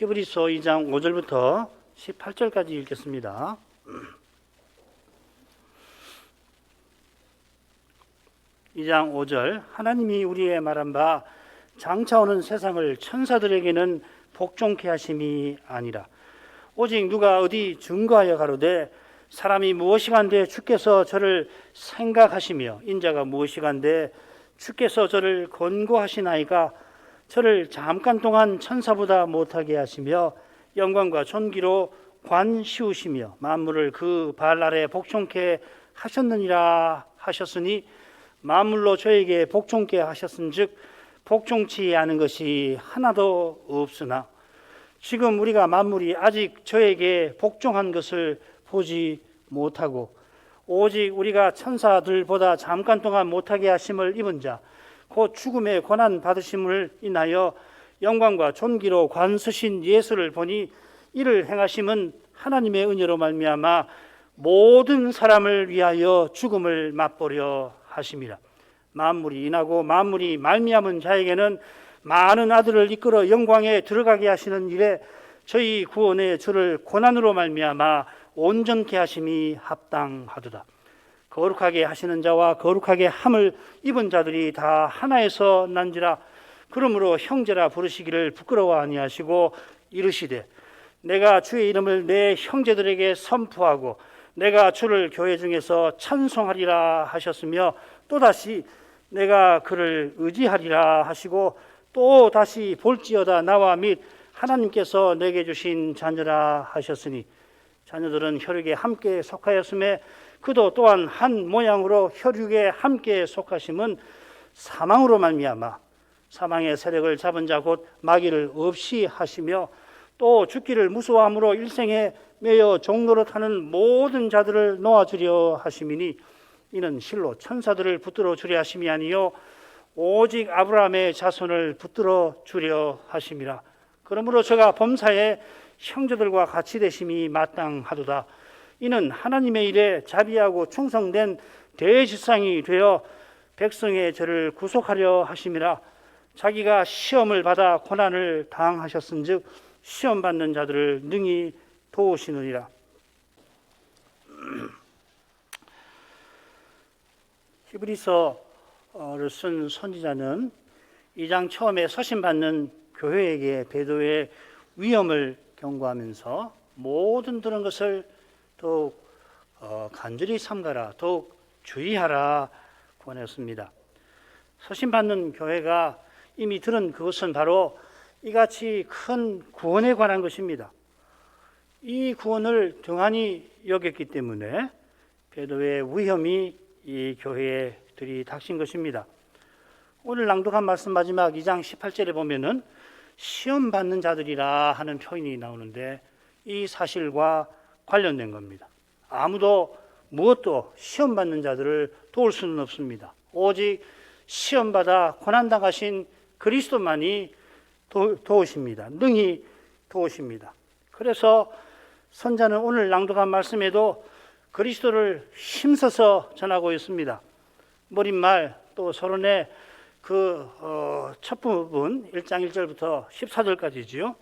히브리서 2장 5절부터 18절까지 읽겠습니다. 2장 5절. 하나님이 우리의 말한 바 장차 오는 세상을 천사들에게는 복종케 하심이 아니라 오직 누가 어디 증거하여 가로되 사람이 무엇이간데 주께서 저를 생각하시며 인자가 무엇이간데 주께서 저를 권고하시나이까 저를 잠깐 동안 천사보다 못하게 하시며 영광과 존귀로 관 씌우시며 만물을 그 발 아래 복종케 하셨느니라 하셨으니 만물로 저에게 복종케 하셨은즉 복종치 않은 것이 하나도 없으나 지금 우리가 만물이 아직 저에게 복종한 것을 보지 못하고 오직 우리가 천사들보다 잠깐 동안 못하게 하심을 입은 자 곧 죽음의 고난 받으심을 인하여 영광과 존귀로 관 서신 예수를 보니 이를 행하심은 하나님의 은혜로 말미암아 모든 사람을 위하여 죽음을 맛보려 하심이라. 만물이 인하고 만물이 말미암은 자에게는 많은 아들을 이끌어 영광에 들어가게 하시는 일에 저희 구원의 주를 고난으로 말미암아 온전케 하심이 합당하도다. 거룩하게 하시는 자와 거룩하게 함을 입은 자들이 다 하나에서 난지라. 그러므로 형제라 부르시기를 부끄러워 아니하시고 이르시되 내가 주의 이름을 내 형제들에게 선포하고 내가 주를 교회 중에서 찬송하리라 하셨으며 또다시 내가 그를 의지하리라 하시고 또 다시 볼지어다 나와 및 하나님께서 내게 주신 자녀라 하셨으니 자녀들은 혈육에 함께 속하였음에 그도 또한 한 모양으로 혈육에 함께 속하심은 사망으로 말미암아 사망의 세력을 잡은 자 곧 마귀를 없이 하시며 또 죽기를 무서워함으로 일생에 매여 종노릇하는 모든 자들을 놓아주려 하심이니 이는 실로 천사들을 붙들어 주려 하심이 아니요 오직 아브라함의 자손을 붙들어 주려 하심이라. 그러므로 저가 범사에 형제들과 같이 되심이 마땅하도다. 이는 하나님의 일에 자비하고 충성된 대지상이 되어 백성의 저를 구속하려 하심이라. 자기가 시험을 받아 고난을 당하셨은즉 시험 받는 자들을 능히 도우시느니라. 히브리서를 쓴 선지자는 2장 처음에 서신받는 교회에게 배도의 위험을 경고하면서 모든 들은 것을 더욱 간절히 삼가라, 더욱 주의하라 권했습니다. 서신받는 교회가 이미 들은 그것은 바로 이같이 큰 구원에 관한 것입니다. 이 구원을 등한히 여겼기 때문에 배도의 위험이 이 교회에 들이닥친 것입니다. 오늘 낭독한 말씀 마지막 2장 18절에 보면은 시험 받는 자들이라 하는 표현이 나오는데 이 사실과 관련된 겁니다. 아무도 무엇도 시험 받는 자들을 도울 수는 없습니다. 오직 시험 받아 고난 당하신 그리스도만이 도우십니다. 능히 도우십니다. 그래서 선자는 오늘 낭독한 말씀에도 그리스도를 힘써서 전하고 있습니다. 머릿말 또 서론의 첫 부분 1장 1절부터 14절까지지요.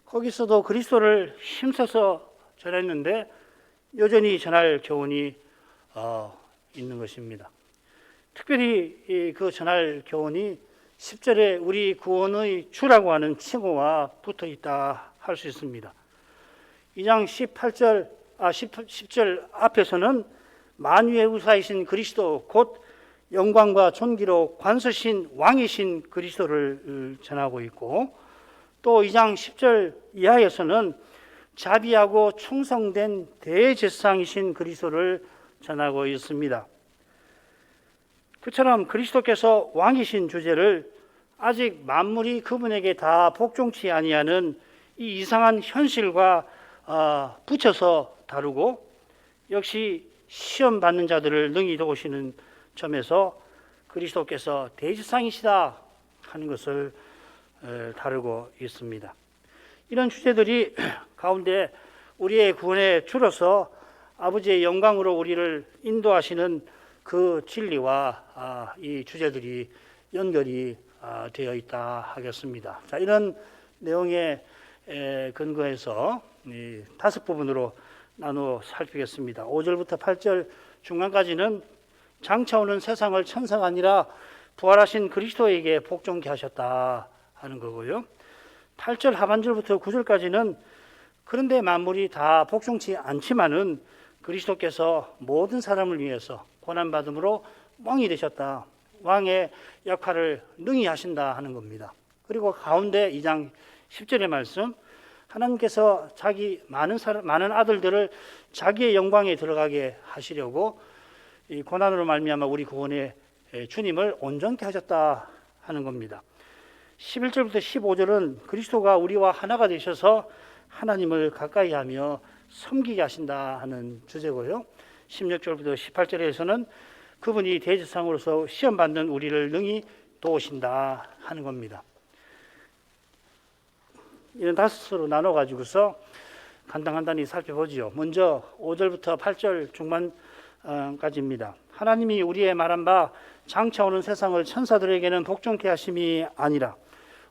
거기서도 그리스도를 힘써서 전했는데 여전히 전할 교훈이 있는 것입니다. 특별히 그 전할 교훈이 10절에 우리 구원의 주라고 하는 칭호와 붙어 있다 할 수 있습니다. 2장 10절 앞에서는 만유의 우사이신 그리스도 곧 영광과 존귀로 관서신 왕이신 그리스도를 전하고 있고 또 2장 10절 이하에서는 자비하고 충성된 대제사장이신 그리스도를 전하고 있습니다. 그처럼 그리스도께서 왕이신 주제를 아직 만물이 그분에게 다 복종치 아니하는 이 이상한 현실과 붙여서 다루고 역시 시험 받는 자들을 능히 도우시는 점에서 그리스도께서 대지상이시다 하는 것을 다루고 있습니다. 이런 주제들이 가운데 우리의 구원에 줄어서 아버지의 영광으로 우리를 인도하시는 그 진리와 이 주제들이 연결이 되어 있다 하겠습니다. 자, 이런 내용의 근거해서 이 5부분으로 나누어 살피겠습니다. 5절부터 8절 중간까지는 장차 오는 세상을 천사가 아니라 부활하신 그리스도에게 복종케 하셨다 하는 거고요. 8절 하반절부터 9절까지는 그런데 만물이 다 복종치 않지만은 그리스도께서 모든 사람을 위해서 고난받음으로 왕이 되셨다. 왕의 역할을 능히 하신다 하는 겁니다. 그리고 가운데 2장 10절의 말씀, 하나님께서 자기 많은 아들들을 자기의 영광에 들어가게 하시려고 이 고난으로 말미암아 우리 구원의 주님을 온전케 하셨다 하는 겁니다. 11절부터 15절은 그리스도가 우리와 하나가 되셔서 하나님을 가까이 하며 섬기게 하신다 하는 주제고요. 16절부터 18절에서는 그분이 대제사장으로서 시험받는 우리를 능히 도우신다 하는 겁니다. 이런 5수로 나눠가지고서 간단히 살펴보지요. 먼저 5절부터 8절 중반까지입니다. 하나님이 우리의 말한 바 장차 오는 세상을 천사들에게는 복종케 하심이 아니라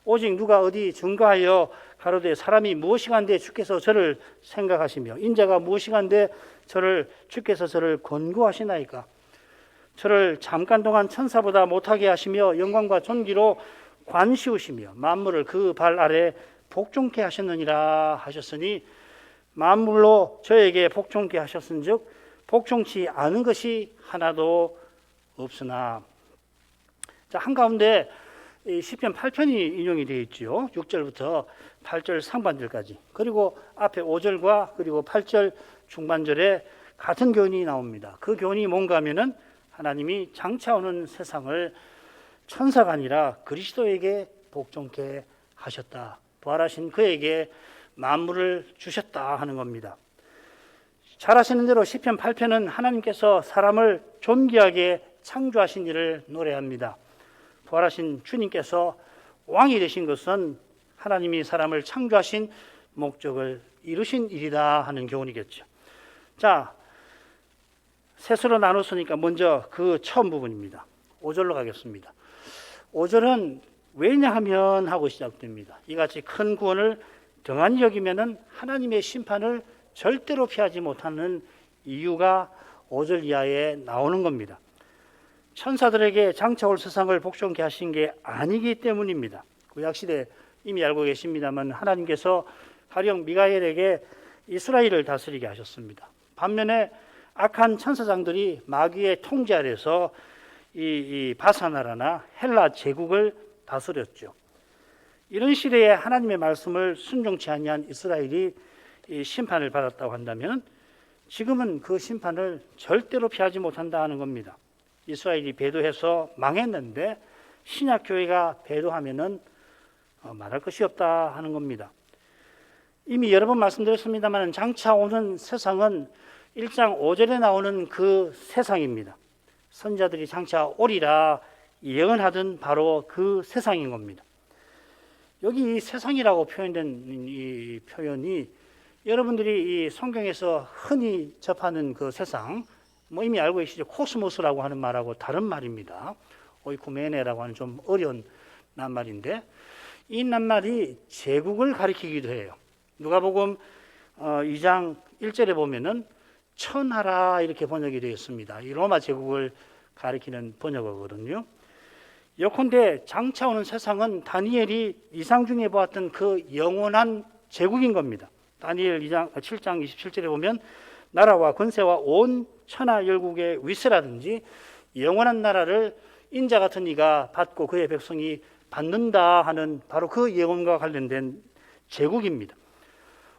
오직 누가 어디 증거하여 가로되 사람이 무엇이간데 주께서 저를 생각하시며 인자가 무엇이간데 주께서 저를 권고하시나이까. 저를 잠깐 동안 천사보다 못하게 하시며 영광과 존귀로 관시우시며 만물을 그 발 아래 복종케 하셨느니라 하셨으니 만물로 저에게 복종케 하셨은즉 복종치 않은 것이 하나도 없으나. 자, 한가운데 시편 8편이 인용이 되어 있죠. 6절부터 8절 상반절까지. 그리고 앞에 5절과 그리고 8절 중반절에 같은 교훈이 나옵니다. 그 교훈이 뭔가 하면은 하나님이 장차 오는 세상을 천사가 아니라 그리스도에게 복종케 하셨다. 부활하신 그에게 만물을 주셨다 하는 겁니다. 잘 아시는 대로 시편 8편은 하나님께서 사람을 존귀하게 창조하신 일을 노래합니다. 부활하신 주님께서 왕이 되신 것은 하나님이 사람을 창조하신 목적을 이루신 일이다 하는 교훈이겠죠. 자, 셋으로 나눴으니까 먼저 그 처음 부분입니다. 5절로 가겠습니다. 5절은 왜냐하면 하고 시작됩니다. 이같이 큰 구원을 등한히 여기면은 하나님의 심판을 절대로 피하지 못하는 이유가 5절 이하에 나오는 겁니다. 천사들에게 장차 올 세상을 복종케 하신 게 아니기 때문입니다. 구약시대 이미 알고 계십니다만 하나님께서 가령 미가엘에게 이스라엘을 다스리게 하셨습니다. 반면에 악한 천사장들이 마귀의 통제 아래서 이 바사나라나 헬라 제국을 다스렸죠. 이런 시대에 하나님의 말씀을 순종치 아니한 이스라엘이 이 심판을 받았다고 한다면 지금은 그 심판을 절대로 피하지 못한다 하는 겁니다. 이스라엘이 배도해서 망했는데 신약교회가 배도하면은 말할 것이 없다 하는 겁니다. 이미 여러 번 말씀드렸습니다만 장차 오는 세상은 1장 5절에 나오는 그 세상입니다. 선자들이 장차 오리라 예언하던 바로 그 세상인 겁니다. 여기 이 세상이라고 표현된 이 표현이 여러분들이 이 성경에서 흔히 접하는 그 세상, 뭐 이미 알고 계시죠? 코스모스라고 하는 말하고 다른 말입니다. 오이쿠메네라고 하는 좀 어려운 낱말인데 이 낱말이 제국을 가리키기도 해요. 누가복음 2장 1절에 보면은 천하라 이렇게 번역이 되어 있습니다. 이 로마 제국을 가리키는 번역어거든요. 예컨대 장차 오는 세상은 다니엘이 이상 중에 보았던 그 영원한 제국인 겁니다. 다니엘 7장 27절에 보면 나라와 권세와 온 천하 열국의 위세라든지 영원한 나라를 인자 같은 이가 받고 그의 백성이 받는다 하는 바로 그 예언과 관련된 제국입니다.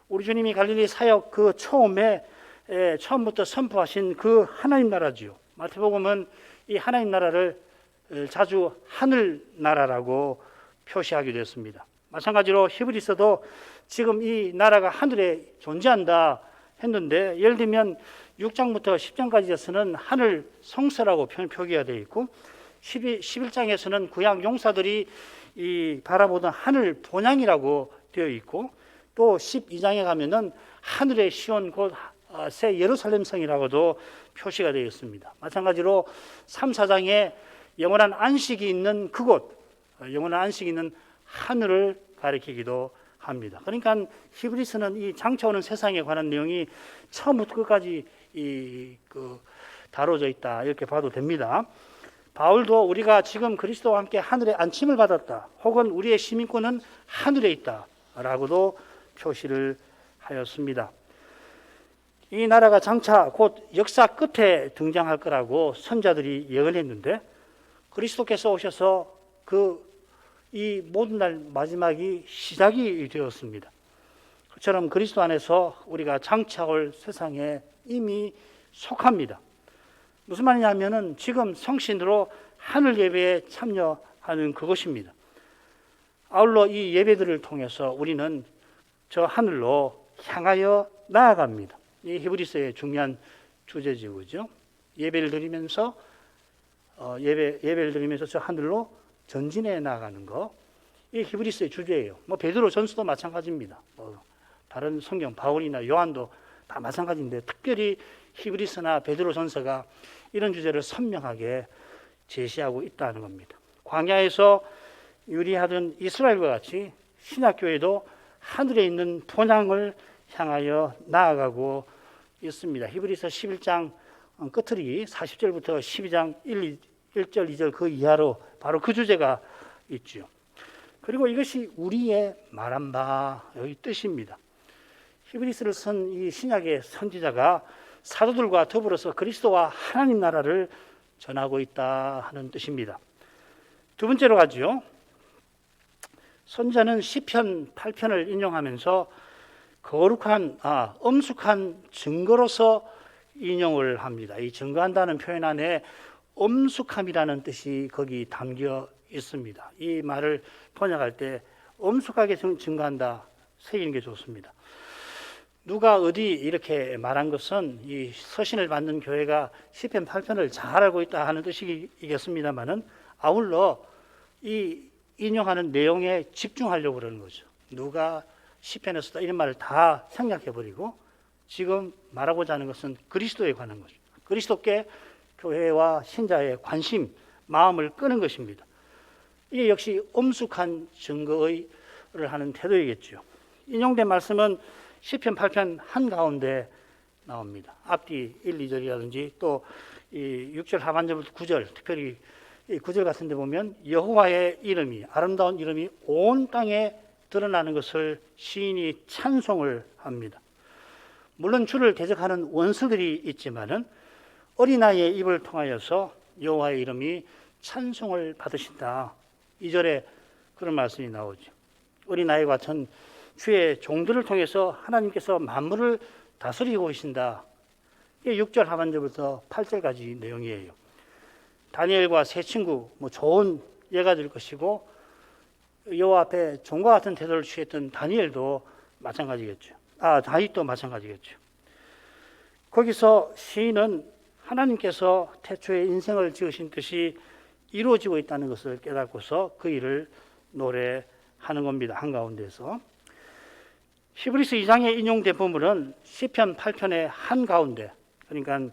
우리 주님이 갈릴리 사역 그 처음부터 선포하신 그 하나님 나라지요. 마태복음은 이 하나님 나라를 자주 하늘 나라라고 표시하기도 했습니다. 마찬가지로 히브리서도 지금 이 나라가 하늘에 존재한다 했는데 예를 들면 6장부터 10장까지에서는 하늘 성서라고 표기가 되어 있고 11장에서는 구약 용사들이 이 바라보던 하늘 본향이라고 되어 있고 또 12장에 가면은 하늘의 시온 곧 새 예루살렘 성이라고도 표시가 되어 있습니다. 마찬가지로 3, 4장에 영원한 안식이 있는 그곳, 영원한 안식이 있는 하늘을 가리키기도 합니다. 그러니까 히브리서는 이 장차 오는 세상에 관한 내용이 처음부터 끝까지 다뤄져 있다 이렇게 봐도 됩니다. 바울도 우리가 지금 그리스도와 함께 하늘에 안침을 받았다, 혹은 우리의 시민권은 하늘에 있다라고도 표시를 하였습니다. 이 나라가 장차 곧 역사 끝에 등장할 거라고 선자들이 예언했는데 그리스도께서 오셔서 이 모든 날 마지막이 시작이 되었습니다. 그처럼 그리스도 안에서 우리가 장차 올 세상에 이미 속합니다. 무슨 말이냐면은 지금 성신으로 하늘 예배에 참여하는 그것입니다. 아울러 이 예배들을 통해서 우리는 저 하늘로 향하여 나아갑니다. 이 히브리서의 중요한 주제지구죠. 예배를 드리면서 예배를 드리면서 저 하늘로 전진해 나가는 거, 이 히브리서의 주제예요. 베드로 전서도 마찬가지입니다. 다른 성경 바울이나 요한도 다 마찬가지인데 특별히 히브리서나 베드로 전서가 이런 주제를 선명하게 제시하고 있다는 겁니다. 광야에서 유리하던 이스라엘과 같이 신약교회도 하늘에 있는 본향을 향하여 나아가고 있습니다. 히브리서 11장 끝들이 40절부터 12장 1절 2절 그 이하로 바로 그 주제가 있죠. 그리고 이것이 우리의 말한 바 여기 뜻입니다. 히브리서를 쓴 이 신약의 선지자가 사도들과 더불어서 그리스도와 하나님 나라를 전하고 있다 하는 뜻입니다. 두 번째로 가죠. 선지자는 시편 8편을 인용하면서 엄숙한 증거로서 인용을 합니다. 이 증거한다는 표현 안에 엄숙함이라는 뜻이 거기 담겨 있습니다. 이 말을 번역할 때 엄숙하게 증거한다 새기는 게 좋습니다. 누가 어디 이렇게 말한 것은 이 서신을 받는 교회가 시편 8편을 잘 알고 있다 하는 뜻이겠습니다만은 아울러 이 인용하는 내용에 집중하려고 그러는 거죠. 누가 시편에서 이런 말을 다 생략해버리고 지금 말하고자 하는 것은 그리스도에 관한 거죠. 그리스도께 교회와 신자의 관심, 마음을 끄는 것입니다. 이게 역시 엄숙한 증거를 하는 태도이겠죠. 인용된 말씀은 시편 8편 한가운데 나옵니다. 앞뒤 1, 2절이라든지 또 이 6절 하반절부터 9절, 특별히 이 9절 같은 데 보면 여호와의 이름이, 아름다운 이름이 온 땅에 드러나는 것을 시인이 찬송을 합니다. 물론 주를 대적하는 원수들이 있지만은 어린아이의 입을 통하여서 여호와의 이름이 찬송을 받으신다. 2절에 그런 말씀이 나오죠. 어린아이 같은 주의 종들을 통해서 하나님께서 만물을 다스리고 계신다. 이게 6절 하반절부터 8절까지 내용이에요. 다니엘과 세 친구 좋은 예가 될 것이고 여호와 앞에 종과 같은 태도를 취했던 다니엘도 마찬가지겠죠. 다윗도 마찬가지겠죠. 거기서 시인은 하나님께서 태초에 인생을 지으신 뜻이 이루어지고 있다는 것을 깨닫고서 그 일을 노래하는 겁니다. 한가운데서. 히브리서 2장에 인용된 부분은 시편 8편의 한가운데, 그러니까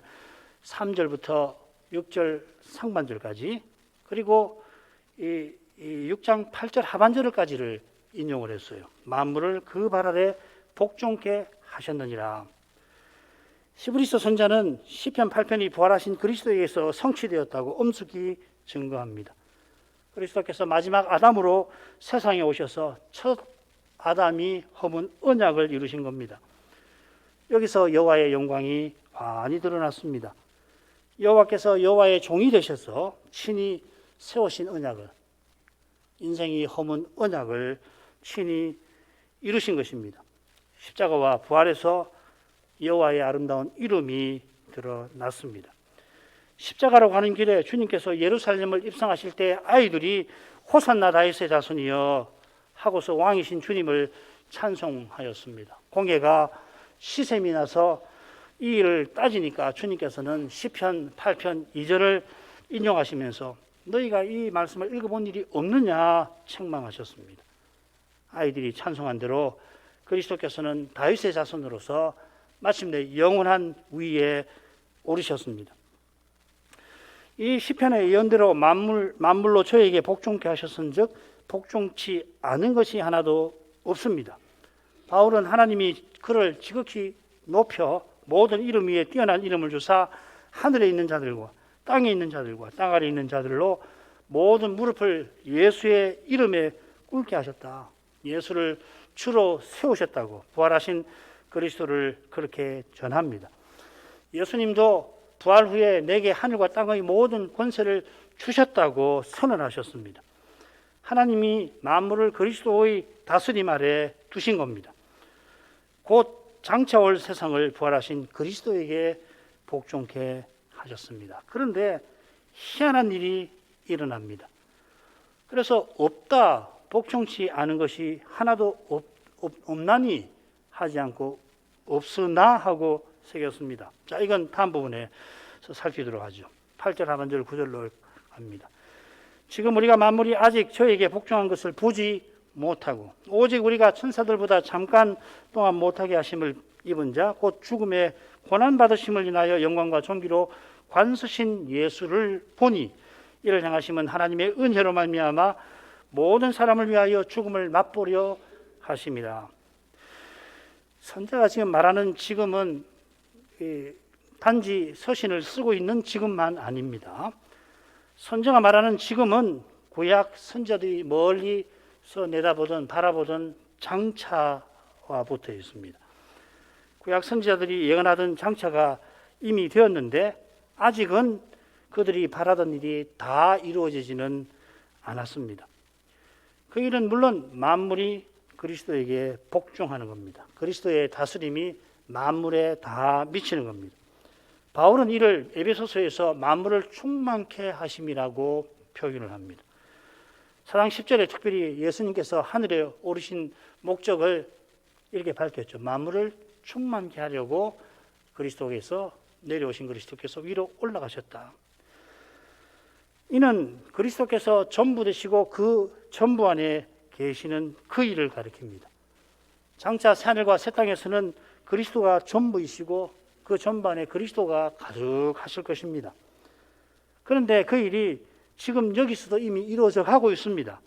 3절부터 6절 상반절까지, 그리고 이 6장 8절 하반절까지를 인용을 했어요. 만물을 그 발 아래 복종케 하셨느니라. 히브리서 선자는 시편 8편이 부활하신 그리스도에 의해서 성취되었다고 엄숙히 증거합니다. 그리스도께서 마지막 아담으로 세상에 오셔서 첫 아담이 허문 언약을 이루신 겁니다. 여기서 여호와의 영광이 환히 드러났습니다. 여호와께서 여호와의 종이 되셔서 친히 세우신 언약을, 인생이 허문 언약을 친히 이루신 것입니다. 십자가와 부활에서 여호와의 아름다운 이름이 드러났습니다. 십자가로 가는 길에 주님께서 예루살렘을 입성하실 때 아이들이 호산나 다윗의 자손이여 하고서 왕이신 주님을 찬송하였습니다. 공예가 시샘이 나서 이 일을 따지니까 주님께서는 시편 8편 2절을 인용하시면서 너희가 이 말씀을 읽어본 일이 없느냐 책망하셨습니다. 아이들이 찬송한 대로 그리스도께서는 다윗의 자손으로서 마침내 영원한 위에 오르셨습니다. 이 시편의 예언대로 만물로 저에게 복종케 하셨은즉 복종치 않은 것이 하나도 없습니다. 바울은 하나님이 그를 지극히 높여 모든 이름 위에 뛰어난 이름을 주사 하늘에 있는 자들과 땅에 있는 자들과 땅 아래에 있는 자들로 모든 무릎을 예수의 이름에 꿇게 하셨다. 예수를 주로 세우셨다고 부활하신 그리스도를 그렇게 전합니다. 예수님도 부활 후에 내게 하늘과 땅의 모든 권세를 주셨다고 선언하셨습니다. 하나님이 만물을 그리스도의 다스림 아래 두신 겁니다. 곧 장차올 세상을 부활하신 그리스도에게 복종케 하셨습니다. 그런데 희한한 일이 일어납니다. 그래서 없다, 복종치 않은 것이 하나도 없나니 하지 않고 없으나 하고 새겼습니다. 자, 이건 다음 부분에서 살피도록 하죠. 8절 하반절 9절로 갑니다. 지금 우리가 만물이 아직 저에게 복종한 것을 보지 못하고 오직 우리가 천사들보다 잠깐 동안 못하게 하심을 입은 자 곧 죽음의 고난받으심을 인하여 영광과 존귀로 관서신 예수를 보니 이를 향하심은 하나님의 은혜로 말미암아 모든 사람을 위하여 죽음을 맛보려 하심이라. 선자가 지금 말하는 지금은 단지 서신을 쓰고 있는 지금만 아닙니다. 선자가 말하는 지금은 구약 선자들이 멀리서 내다보던 바라보던 장차와 붙어 있습니다. 구약 선지자들이 예언하던 장차가 이미 되었는데 아직은 그들이 바라던 일이 다 이루어지지는 않았습니다. 그 일은 물론 만물이 그리스도에게 복종하는 겁니다. 그리스도의 다스림이 만물에 다 미치는 겁니다. 바울은 이를 에베소서에서 만물을 충만케 하심이라고 표현을 합니다. 사장 10절에 특별히 예수님께서 하늘에 오르신 목적을 이렇게 밝혔죠. 만물을 충만케 하려고 그리스도께서 내려오신 그리스도께서 위로 올라가셨다. 이는 그리스도께서 전부 되시고 그 전부 안에 계시는 그 일을 가리킵니다. 장차 새하늘과 새 땅에서는 그리스도가 전부이시고 그 전부 안에 그리스도가 가득하실 것입니다. 그런데 그 일이 지금 여기서도 이미 이루어져 가고 있습니다.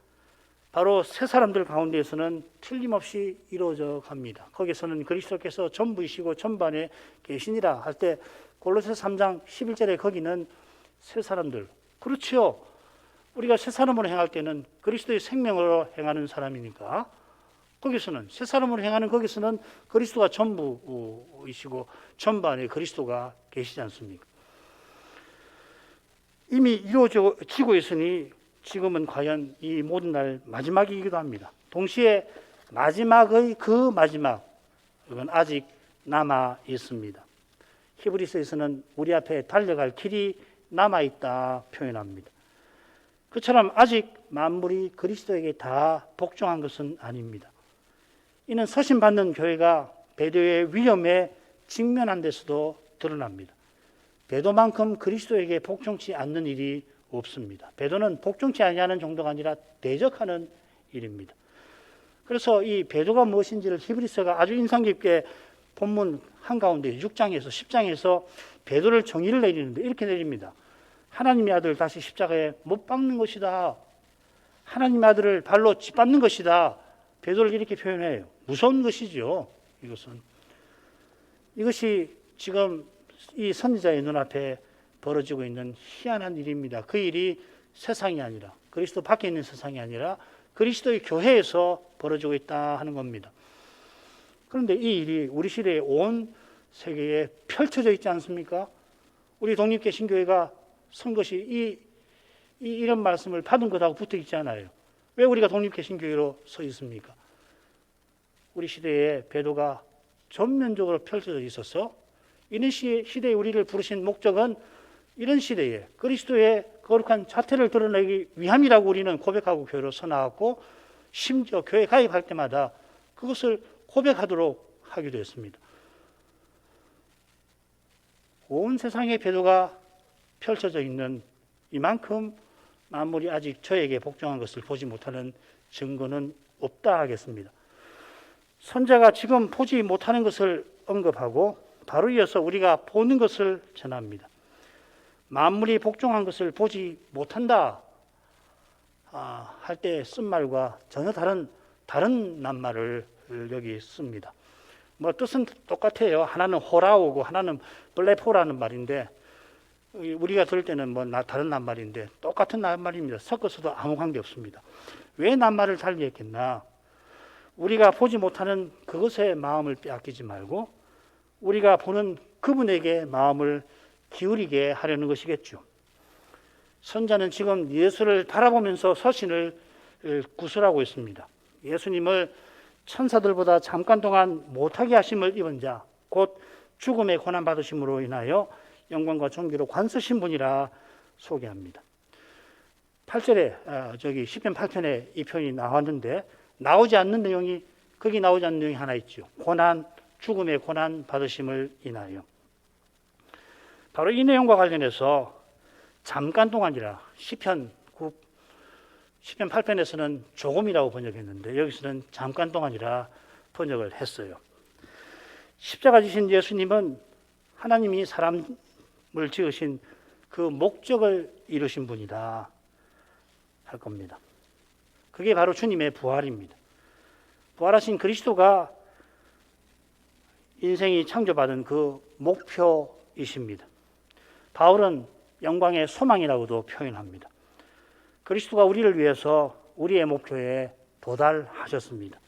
바로 새 사람들 가운데에서는 틀림없이 이루어져 갑니다. 거기서는 그리스도께서 전부이시고 전부 안에 계시니라 할 때 골로새서 3장 11절에 거기는 새 사람들, 그렇지요. 우리가 새 사람으로 행할 때는 그리스도의 생명으로 행하는 사람이니까 거기서는 새 사람으로 행하는 거기서는 그리스도가 전부이시고 전부 안에 그리스도가 계시지 않습니까? 이미 이루어지고 있으니 지금은 과연 이 모든 날 마지막이기도 합니다. 동시에 마지막의 그 마지막은 아직 남아 있습니다. 히브리서에서는 우리 앞에 달려갈 길이 남아 있다 표현합니다. 그처럼 아직 만물이 그리스도에게 다 복종한 것은 아닙니다. 이는 서신 받는 교회가 배도의 위험에 직면한 데서도 드러납니다. 배도만큼 그리스도에게 복종치 않는 일이 없습니다. 배도는 복종치 아니하는 정도가 아니라 대적하는 일입니다. 그래서 이 배도가 무엇인지를 히브리서가 아주 인상 깊게 본문 한가운데 6장에서 10장에서 배도를 정의를 내리는데 이렇게 내립니다. 하나님의 아들을 다시 십자가에 못 박는 것이다. 하나님의 아들을 발로 짓밟는 것이다. 배도를 이렇게 표현해요. 무서운 것이죠. 이것이 지금 이 선지자의 눈앞에 벌어지고 있는 희한한 일입니다. 그 일이 세상이 아니라 그리스도 밖에 있는 세상이 아니라 그리스도의 교회에서 벌어지고 있다 하는 겁니다. 그런데 이 일이 우리 시대의 온 세계에 펼쳐져 있지 않습니까? 우리 독립개신교회가 선 것이 이런 말씀을 받은 것하고 붙어 있지 않아요. 왜 우리가 독립개신교회로 서 있습니까? 우리 시대에 배도가 전면적으로 펼쳐져 있어서 이런 시대에 우리를 부르신 목적은 이런 시대에 그리스도의 거룩한 자태를 드러내기 위함이라고 우리는 고백하고 교회로 서나왔고 심지어 교회 가입할 때마다 그것을 고백하도록 하기도 했습니다. 온 세상의 배도가 펼쳐져 있는 이만큼 만물이 아직 저에게 복종한 것을 보지 못하는 증거는 없다 하겠습니다. 선자가 지금 보지 못하는 것을 언급하고 바로 이어서 우리가 보는 것을 전합니다. 만물이 복종한 것을 보지 못한다 할 때 쓴 말과 전혀 다른 다른 낱말을 여기 씁니다. 뭐 뜻은 똑같아요. 하나는 호라오고 하나는 블레포라는 말인데 우리가 들을 때는 뭐 다른 낱말인데 똑같은 낱말입니다. 섞어서도 아무 관계 없습니다. 왜 낱말을 달리했겠나? 우리가 보지 못하는 그것에 마음을 빼앗기지 말고 우리가 보는 그분에게 마음을 기울이게 하려는 것이겠죠. 선자는 지금 예수를 바라보면서 서신을 구술하고 있습니다. 예수님을 천사들보다 잠깐 동안 못하게 하심을 입은 자, 곧 죽음의 고난 받으심으로 인하여 영광과 존귀로 관서신 분이라 소개합니다. 8절에 시편 8편에 이 표현이 나왔는데 나오지 않는 내용이 거기 나오지 않는 내용이 하나 있죠. 고난, 죽음의 고난 받으심을 인하여. 바로 이 내용과 관련해서 잠깐 동안이라 시편 8편에서는 조금이라고 번역했는데 여기서는 잠깐 동안이라 번역을 했어요. 십자가 지신 예수님은 하나님이 사람을 지으신 그 목적을 이루신 분이다 할 겁니다. 그게 바로 주님의 부활입니다. 부활하신 그리스도가 인생이 창조받은 그 목표이십니다. 바울은 영광의 소망이라고도 표현합니다. 그리스도가 우리를 위해서 우리의 목표에 도달하셨습니다.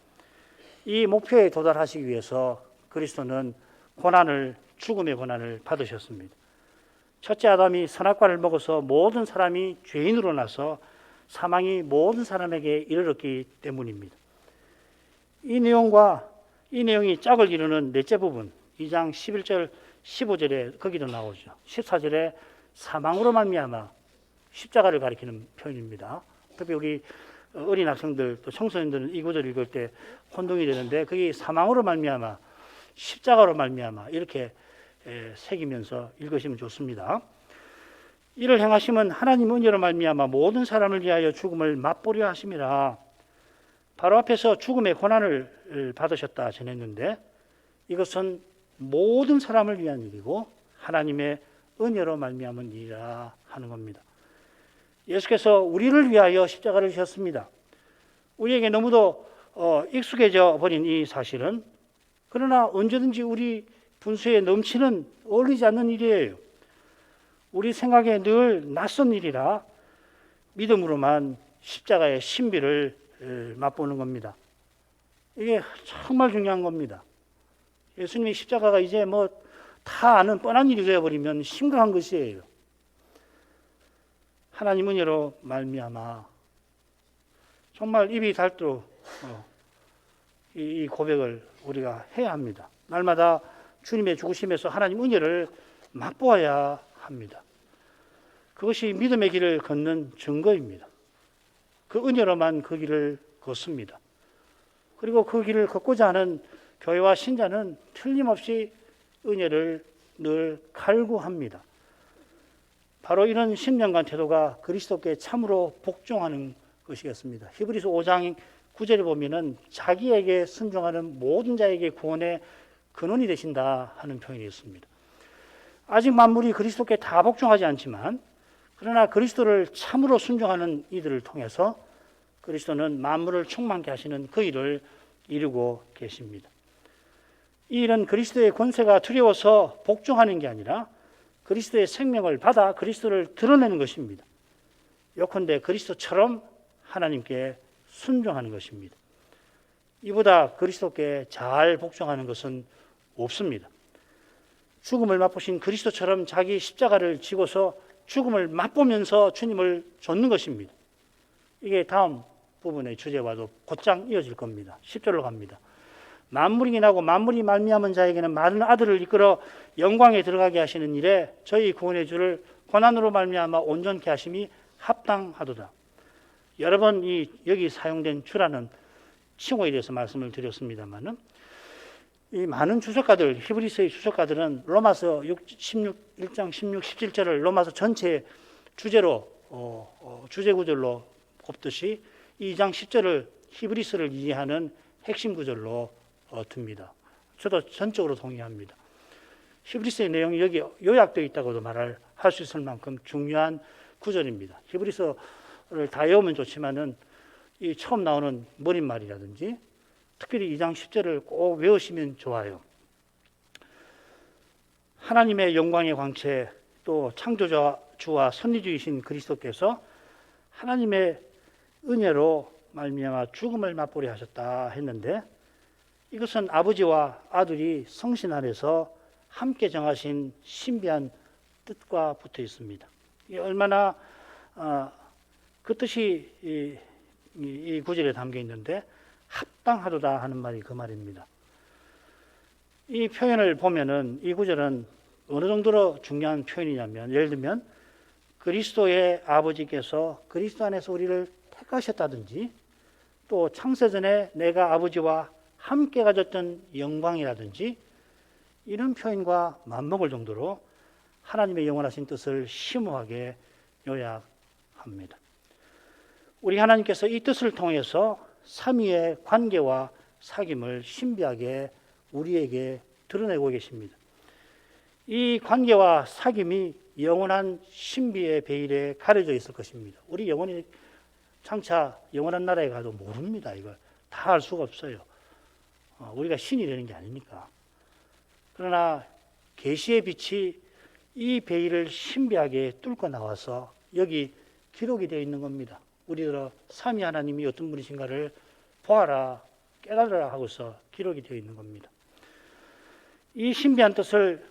이 목표에 도달하시기 위해서 그리스도는 죽음의 고난을 받으셨습니다. 첫째 아담이 선악과를 먹어서 모든 사람이 죄인으로 나서 사망이 모든 사람에게 이르렀기 때문입니다. 이 내용이 짝을 이루는 넷째 부분 2장 11절 15절에 거기도 나오죠. 14절에 사망으로 말미암아 십자가를 가리키는 표현입니다. 특히 우리 어린 학생들 또 청소년들은 이 구절 읽을 때 혼동이 되는데 그게 사망으로 말미암아 십자가로 말미암아 이렇게 새기면서 읽으시면 좋습니다. 이를 행하심은 하나님 은혜로 말미암아 모든 사람을 위하여 죽음을 맛보려 하심이라. 바로 앞에서 죽음의 고난을 받으셨다 전했는데 이것은 모든 사람을 위한 일이고 하나님의 은혜로 말미암은 일이라 하는 겁니다. 예수께서 우리를 위하여 십자가를 지셨습니다. 우리에게 너무도 익숙해져 버린 이 사실은 그러나 언제든지 우리 분수에 넘치는 어울리지 않는 일이에요. 우리 생각에 늘 낯선 일이라 믿음으로만 십자가의 신비를 맛보는 겁니다. 이게 정말 중요한 겁니다. 예수님의 십자가가 이제 뭐 다 아는 뻔한 일이 되어버리면 심각한 것이에요. 하나님 은혜로 말미암아 정말 입이 닳도록 이 고백을 우리가 해야 합니다. 날마다 주님의 죽으심에서 하나님 은혜를 맛보아야 합니다. 그것이 믿음의 길을 걷는 증거입니다. 그 은혜로만 그 길을 걷습니다. 그리고 그 길을 걷고자 하는 교회와 신자는 틀림없이 은혜를 늘 갈구합니다. 바로 이런 신령한 태도가 그리스도께 참으로 복종하는 것이겠습니다. 히브리서 5장 9절에 보면은 자기에게 순종하는 모든 자에게 구원의 근원이 되신다 하는 표현이 있습니다. 아직 만물이 그리스도께 다 복종하지 않지만 그러나 그리스도를 참으로 순종하는 이들을 통해서 그리스도는 만물을 충만케 하시는 그 일을 이루고 계십니다. 이 일은 그리스도의 권세가 두려워서 복종하는 게 아니라 그리스도의 생명을 받아 그리스도를 드러내는 것입니다. 요컨대 그리스도처럼 하나님께 순종하는 것입니다. 이보다 그리스도께 잘 복종하는 것은 없습니다. 죽음을 맛보신 그리스도처럼 자기 십자가를 지고서 죽음을 맛보면서 주님을 좇는 것입니다. 이게 다음 부분의 주제와도 곧장 이어질 겁니다. 10절로 갑니다. 만물이 인하고 만물이 말미암은 자에게는 많은 아들을 이끌어 영광에 들어가게 하시는 일에 저희 구원의 주를 고난으로 말미암아 온전케 하심이 합당하도다. 여러 번 여기 사용된 주라는 칭호에 대해서 말씀을 드렸습니다만은 이 많은 주석가들, 히브리서의 주석가들은 로마서 1장 16, 17절을 로마서 전체의 주제로 주제 구절로 꼽듯이 2장 10절을 히브리서를 이해하는 핵심 구절로 듭니다. 저도 전적으로 동의합니다. 히브리서의 내용이 여기 요약되어 있다고도 말할 수 있을 만큼 중요한 구절입니다. 히브리서를 다 외우면 좋지만은 이 처음 나오는 머릿말이라든지 특별히 2장 10절을 꼭 외우시면 좋아요. 하나님의 영광의 광채, 또 창조주와 선리주이신 그리스도께서 하나님의 은혜로 말미암아 죽음을 맛보게 하셨다 했는데, 이것은 아버지와 아들이 성신 안에서 함께 정하신 신비한 뜻과 붙어 있습니다. 이게 얼마나 그 뜻이 이 구절에 담겨 있는데 합당하도다 하는 말이 그 말입니다. 이 표현을 보면은 이 구절은 어느 정도로 중요한 표현이냐면, 예를 들면 그리스도의 아버지께서 그리스도 안에서 우리를 택하셨다든지, 또 창세전에 내가 아버지와 함께 가졌던 영광이라든지, 이런 표현과 맞먹을 정도로 하나님의 영원하신 뜻을 심오하게 요약합니다. 우리 하나님께서 이 뜻을 통해서 삼위의 관계와 사귐을 신비하게 우리에게 드러내고 계십니다. 이 관계와 사귐이 영원한 신비의 베일에 가려져 있을 것입니다. 우리 영원히 장차 영원한 나라에 가도 모릅니다. 이걸 다 알 수가 없어요. 우리가 신이 되는 게 아니니까. 그러나 계시의 빛이 이 베일을 신비하게 뚫고 나와서 여기 기록이 되어 있는 겁니다. 우리들은 삼위 하나님이 어떤 분이신가를 보아라, 깨달으라 하고서 기록이 되어 있는 겁니다. 이 신비한 뜻을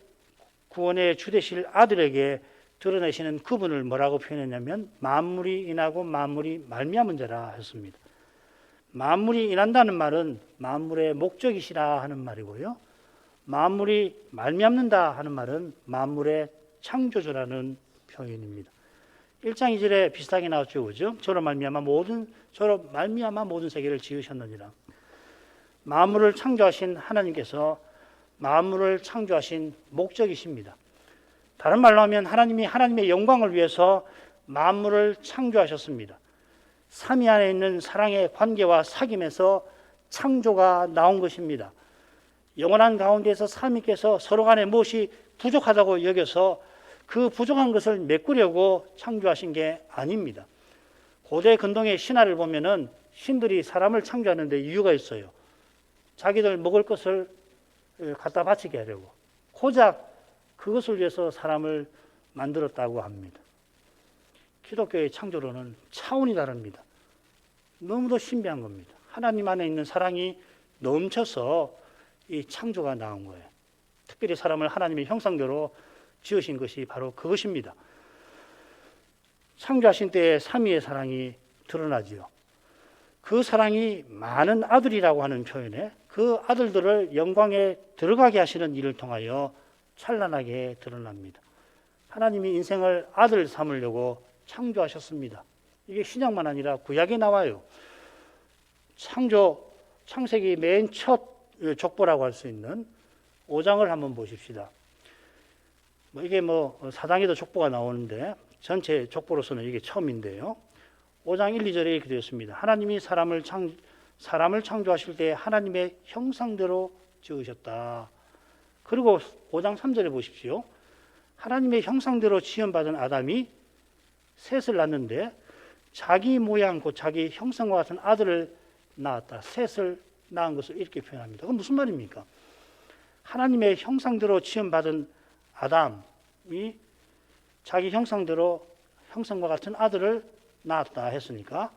구원의 주 되실 아들에게 드러내시는 그분을 뭐라고 표현했냐면 만물이 인하고 만물이 말미암은 자라 했습니다. 만물이 인한다는 말은 만물의 목적이시라 하는 말이고요. 만물이 말미암는다 하는 말은 만물의 창조주라는 표현입니다. 1장 2절에 비슷하게 나왔죠. 그죠? 저로 말미암아 모든 세계를 지으셨느니라. 만물을 창조하신 하나님께서 만물을 창조하신 목적이십니다. 다른 말로 하면 하나님이 하나님의 영광을 위해서 만물을 창조하셨습니다. 삼위 안에 있는 사랑의 관계와 사귐에서 창조가 나온 것입니다. 영원한 가운데에서 삼위께서 서로 간에 무엇이 부족하다고 여겨서 그 부족한 것을 메꾸려고 창조하신 게 아닙니다. 고대 근동의 신화를 보면은 신들이 사람을 창조하는데 이유가 있어요. 자기들 먹을 것을 갖다 바치게 하려고. 고작 그것을 위해서 사람을 만들었다고 합니다. 기독교의 창조로는 차원이 다릅니다. 너무도 신비한 겁니다. 하나님 안에 있는 사랑이 넘쳐서 이 창조가 나온 거예요. 특별히 사람을 하나님의 형상대로 지으신 것이 바로 그것입니다. 창조하신 때에 삼위의 사랑이 드러나지요. 그 사랑이 많은 아들이라고 하는 표현에 그 아들들을 영광에 들어가게 하시는 일을 통하여 찬란하게 드러납니다. 하나님이 인생을 아들 삼으려고 창조하셨습니다. 이게 신약만 아니라 구약에 나와요. 창세기 맨 첫 족보라고 할 수 있는 5장을 한번 보십시다. 이게 4장에도 족보가 나오는데 전체 족보로서는 이게 처음인데요. 5장 1, 2절에 이렇게 되어 있습니다. 하나님이 사람을 창조하실 때 하나님의 형상대로 지으셨다. 그리고 5장 3절에 보십시오. 하나님의 형상대로 지음받은 아담이 셋을 낳는데 자기 모양 곧 자기 형상과 같은 아들을 낳았다. 셋을 낳은 것을 이렇게 표현합니다. 그건 무슨 말입니까? 하나님의 형상대로 지음받은 아담이 자기 형상대로 형상과 같은 아들을 낳았다 했으니까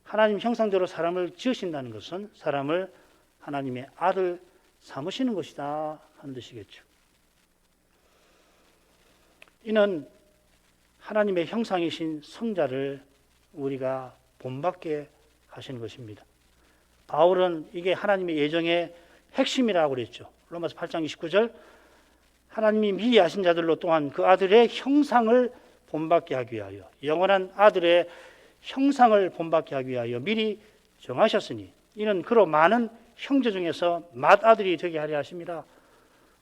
하나님 형상대로 사람을 지으신다는 것은 사람을 하나님의 아들 삼으시는 것이다 하는 뜻이겠죠. 이는 하나님의 형상이신 성자를 우리가 본받게 하시는 것입니다. 바울은 이게 하나님의 예정의 핵심이라고 그랬죠. 로마서 8장 29절 하나님이 미리 아신 자들로 또한 그 아들의 형상을 본받게 하기 위하여 영원한 아들의 형상을 본받게 하기 위하여 미리 정하셨으니 이는 그로 많은 형제 중에서 맏아들이 되게 하려 하십니다.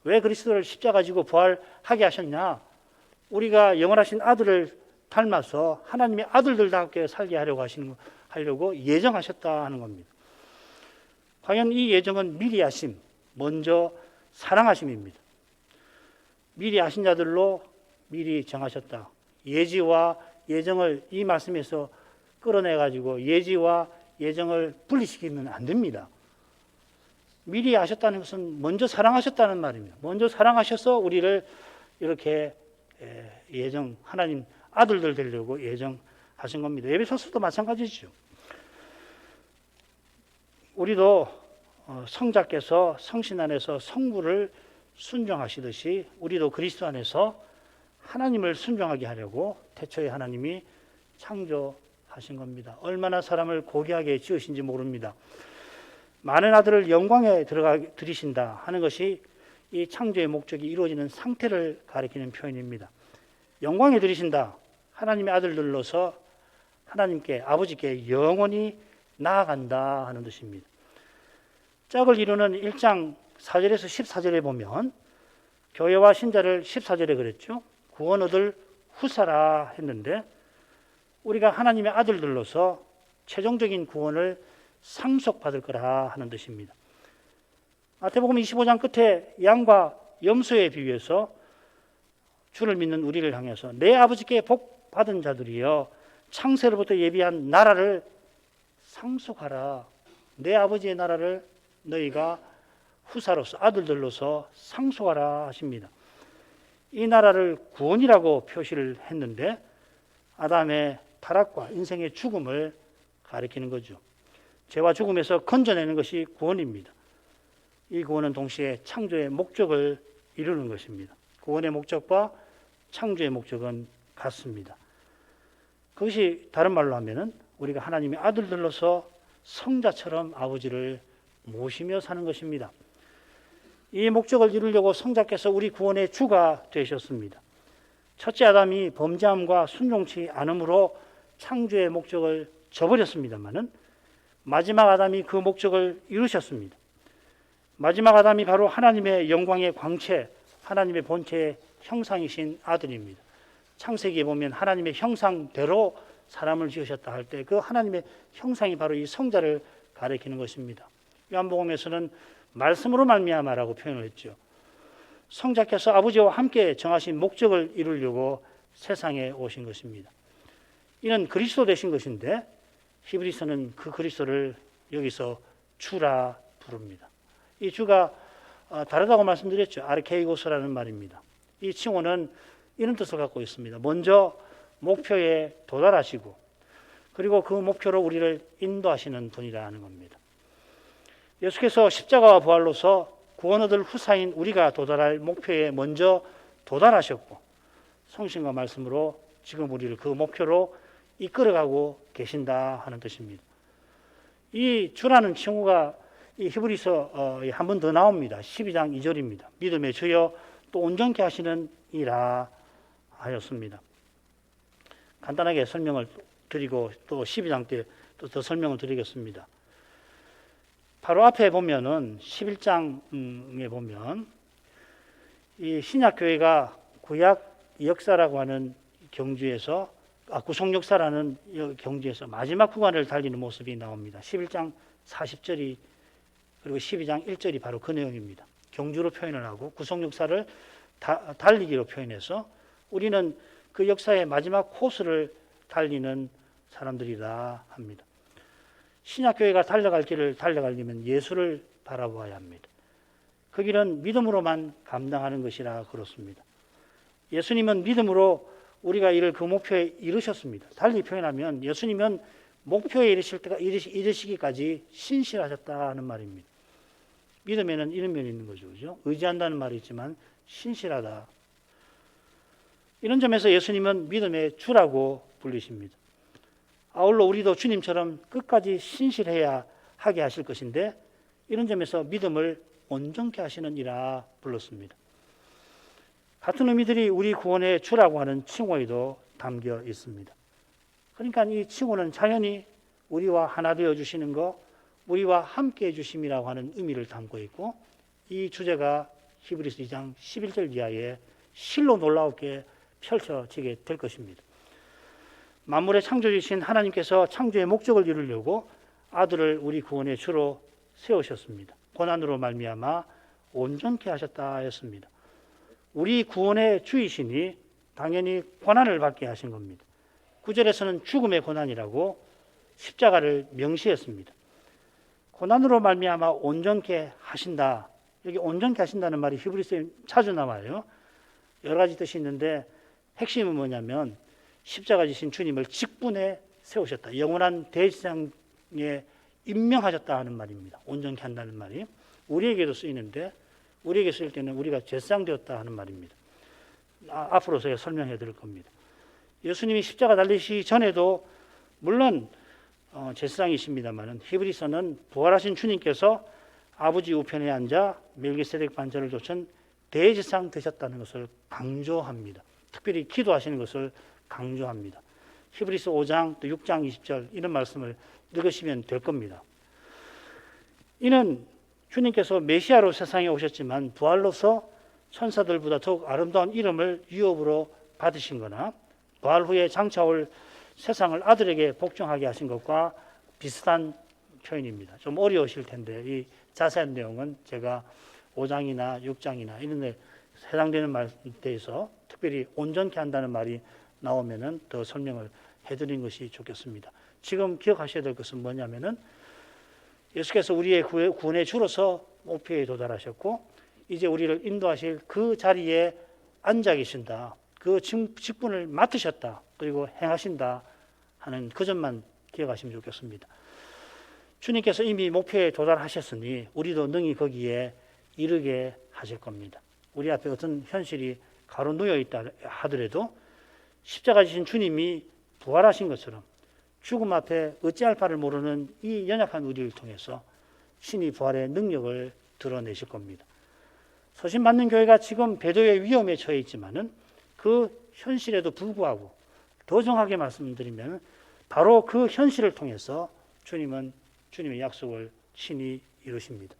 왜 그리스도를 십자가 지고 부활하게 하셨냐? 우리가 영원하신 아들을 닮아서 하나님의 아들들답게 살게 하려고 예정하셨다 하는 겁니다. 과연 이 예정은 미리 아심, 먼저 사랑하심입니다. 미리 아신 자들로 미리 정하셨다. 예지와 예정을 이 말씀에서 끌어내가지고 예지와 예정을 분리시키면 안 됩니다. 미리 아셨다는 것은 먼저 사랑하셨다는 말입니다. 먼저 사랑하셔서 우리를 이렇게 하나님 아들들 되려고 예정하신 겁니다. 에베소서도 마찬가지죠. 우리도 성자께서 성신 안에서 성부를 순종하시듯이 우리도 그리스도 안에서 하나님을 순종하게 하려고 태초에 하나님이 창조하신 겁니다. 얼마나 사람을 고귀하게 지으신지 모릅니다. 많은 아들을 영광에 들이신다 하는 것이 이 창조의 목적이 이루어지는 상태를 가리키는 표현입니다. 영광에 들이신다. 하나님의 아들들로서 하나님께 아버지께 영원히 나아간다 하는 뜻입니다. 짝을 이루는 1장 4절에서 14절에 보면 교회와 신자를 14절에 그랬죠. 구원 얻을 후사라 했는데 우리가 하나님의 아들들로서 최종적인 구원을 상속받을 거라 하는 뜻입니다. 마태복음 25장 끝에 양과 염소에 비유해서 주를 믿는 우리를 향해서 내 아버지께 복 받은 자들이여 창세로부터 예비한 나라를 상속하라. 내 아버지의 나라를 너희가 후사로서 아들들로서 상속하라 하십니다. 이 나라를 구원이라고 표시를 했는데 아담의 타락과 인생의 죽음을 가리키는 거죠. 죄와 죽음에서 건져내는 것이 구원입니다. 이 구원은 동시에 창조의 목적을 이루는 것입니다. 구원의 목적과 창조의 목적은 같습니다. 그것이 다른 말로 하면은 우리가 하나님의 아들들로서 성자처럼 아버지를 모시며 사는 것입니다. 이 목적을 이루려고 성자께서 우리 구원의 주가 되셨습니다. 첫째 아담이 범죄함과 순종치 않음으로 창조의 목적을 저버렸습니다마는 마지막 아담이 그 목적을 이루셨습니다. 마지막 아담이 바로 하나님의 영광의 광채, 하나님의 본체의 형상이신 아들입니다. 창세기에 보면 하나님의 형상대로 사람을 지으셨다 할 때 그 하나님의 형상이 바로 이 성자를 가리키는 것입니다. 요한복음에서는 말씀으로 말미암아라고 표현을 했죠. 성자께서 아버지와 함께 정하신 목적을 이루려고 세상에 오신 것입니다. 이는 그리스도 되신 것인데 히브리서는 그 그리스도를 여기서 주라 부릅니다. 이 주가 다르다고 말씀드렸죠. 아르케이고스라는 말입니다. 이 칭호는 이런 뜻을 갖고 있습니다. 먼저 목표에 도달하시고 그리고 그 목표로 우리를 인도하시는 분이라는 겁니다. 예수께서 십자가와 부활로서 구원 얻을 후사인 우리가 도달할 목표에 먼저 도달하셨고 성신과 말씀으로 지금 우리를 그 목표로 이끌어가고 계신다 하는 뜻입니다. 이 주라는 칭호가 이 히브리서 한 번 더 나옵니다. 12장 2절입니다. 믿음의 주여 또 온전케 하시는 이라 하였습니다. 간단하게 설명을 드리고 또 12장 때 또 더 설명을 드리겠습니다. 바로 앞에 보면은 11장에 보면 이 신약교회가 구약 역사라고 하는 경주에서 구속 역사라는 경주에서 마지막 구간을 달리는 모습이 나옵니다. 11장 40절이 그리고 12장 1절이 바로 그 내용입니다. 경주로 표현을 하고 구속 역사를 달리기로 표현해서 우리는 그 역사의 마지막 코스를 달리는 사람들이라 합니다. 신약교회가 달려갈 길을 달려가려면 예수를 바라보아야 합니다. 그 길은 믿음으로만 감당하는 것이라 그렇습니다. 예수님은 믿음으로 우리가 이를 그 목표에 이르셨습니다. 달리 표현하면 예수님은 목표에 이르시기까지 신실하셨다는 말입니다. 믿음에는 이런 면이 있는 거죠. 그죠? 의지한다는 말이 있지만 신실하다. 이런 점에서 예수님은 믿음의 주라고 불리십니다. 아울러 우리도 주님처럼 끝까지 신실해야 하게 하실 것인데 이런 점에서 믿음을 온전케 하시는 이라 불렀습니다. 같은 의미들이 우리 구원의 주라고 하는 칭호에도 담겨 있습니다. 그러니까 이 칭호는 자연히 우리와 하나 되어 주시는 것, 우리와 함께 해 주심이라고 하는 의미를 담고 있고 이 주제가 히브리서 2장 11절 이하에 실로 놀라우게 펼쳐지게 될 것입니다. 만물의 창조주신 하나님께서 창조의 목적을 이루려고 아들을 우리 구원의 주로 세우셨습니다. 고난으로 말미암아 온전케 하셨다 했습니다. 우리 구원의 주이시니 당연히 고난을 받게 하신 겁니다. 9절에서는 죽음의 고난이라고 십자가를 명시했습니다. 고난으로 말미암아 온전케 하신다. 여기 온전케 하신다는 말이 히브리서에 자주 나와요. 여러 가지 뜻이 있는데 핵심은 뭐냐면 십자가 지신 주님을 직분에 세우셨다. 영원한 대제사장에 임명하셨다 하는 말입니다. 온전케 한다는 말이 우리에게도 쓰이는데 우리에게 쓰일 때는 우리가 제사장 되었다 하는 말입니다. 앞으로 제가 설명해 드릴 겁니다. 예수님이 십자가 달리시기 전에도 물론 제사장이십니다만 히브리서는 부활하신 주님께서 아버지 우편에 앉아 멜기세덱 반차를 좇은 대제사장 되셨다는 것을 강조합니다. 특별히 기도하시는 것을 강조합니다. 히브리서 5장 또 6장 20절 이런 말씀을 읽으시면 될 겁니다. 이는 주님께서 메시아로 세상에 오셨지만 부활로서 천사들보다 더욱 아름다운 이름을 유업으로 받으신 거나 부활 후에 장차올 세상을 아들에게 복종하게 하신 것과 비슷한 표현입니다. 좀 어려우실 텐데 이 자세한 내용은 제가 5장이나 6장이나 이런 데 해당되는 말에 대해서 특별히 온전케 한다는 말이 나오면은 더 설명을 해드린 것이 좋겠습니다. 지금 기억하셔야 될 것은 뭐냐면은 예수께서 우리의 구원의 주로서 목표에 도달하셨고 이제 우리를 인도하실 그 자리에 앉아 계신다. 그 직분을 맡으셨다. 그리고 행하신다 하는 그 점만 기억하시면 좋겠습니다. 주님께서 이미 목표에 도달하셨으니 우리도 능히 거기에 이르게 하실 겁니다. 우리 앞에 어떤 현실이 가로놓여 있다 하더라도 십자가 지신 주님이 부활하신 것처럼 죽음 앞에 어찌할 바를 모르는 이 연약한 우리를 통해서 신이 부활의 능력을 드러내실 겁니다. 소신받는 교회가 지금 배도의 위험에 처해 있지만은 그 현실에도 불구하고 더 정확하게 말씀드리면 바로 그 현실을 통해서 주님은 주님의 약속을 친히 이루십니다.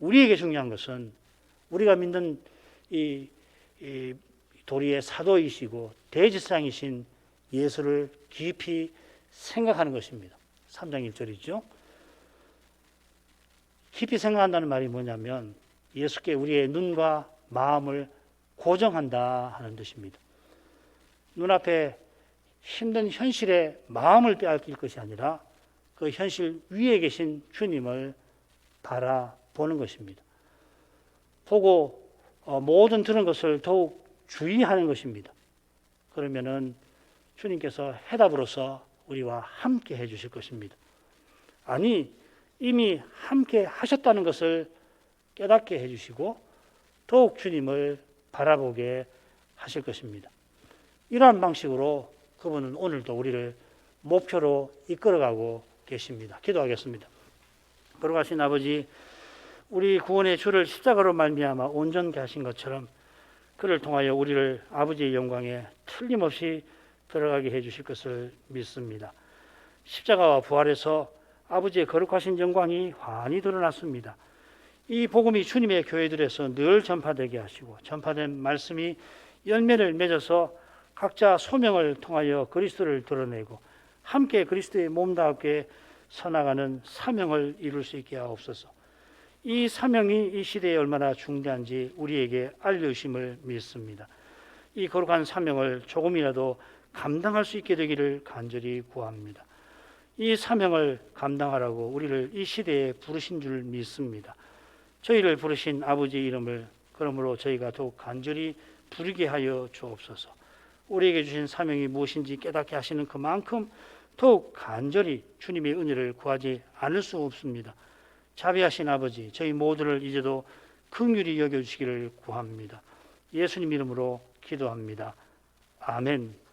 우리에게 중요한 것은 우리가 믿는 이 도리의 사도이시고 대제사장이신 예수를 깊이 생각하는 것입니다. 3장 1절이죠. 깊이 생각한다는 말이 뭐냐면 예수께 우리의 눈과 마음을 고정한다 하는 뜻입니다. 눈앞에 힘든 현실에 마음을 빼앗길 것이 아니라 그 현실 위에 계신 주님을 바라보는 것입니다. 보고 모든 들은 것을 더욱 주의하는 것입니다. 그러면은 주님께서 해답으로서 우리와 함께 해주실 것입니다. 아니 이미 함께 하셨다는 것을 깨닫게 해주시고 더욱 주님을 바라보게 하실 것입니다. 이러한 방식으로 그분은 오늘도 우리를 목표로 이끌어가고 계십니다. 기도하겠습니다. 걸어가신 아버지, 우리 구원의 주를 십자가로 말미암아 온전케 하신 것처럼 그를 통하여 우리를 아버지의 영광에 틀림없이 들어가게 해주실 것을 믿습니다. 십자가와 부활에서 아버지의 거룩하신 영광이 환히 드러났습니다. 이 복음이 주님의 교회들에서 늘 전파되게 하시고 전파된 말씀이 열매를 맺어서 각자 소명을 통하여 그리스도를 드러내고 함께 그리스도의 몸답게 서나가는 사명을 이룰 수 있게 하옵소서. 이 사명이 이 시대에 얼마나 중대한지 우리에게 알려주심을 믿습니다. 이 거룩한 사명을 조금이라도 감당할 수 있게 되기를 간절히 구합니다. 이 사명을 감당하라고 우리를 이 시대에 부르신 줄 믿습니다. 저희를 부르신 아버지의 이름을 그러므로 저희가 더욱 간절히 부르게 하여 주옵소서. 우리에게 주신 사명이 무엇인지 깨닫게 하시는 그만큼 더욱 간절히 주님의 은혜를 구하지 않을 수 없습니다. 자비하신 아버지, 저희 모두를 이제도 긍휼히 여겨주시기를 구합니다. 예수님 이름으로 기도합니다. 아멘.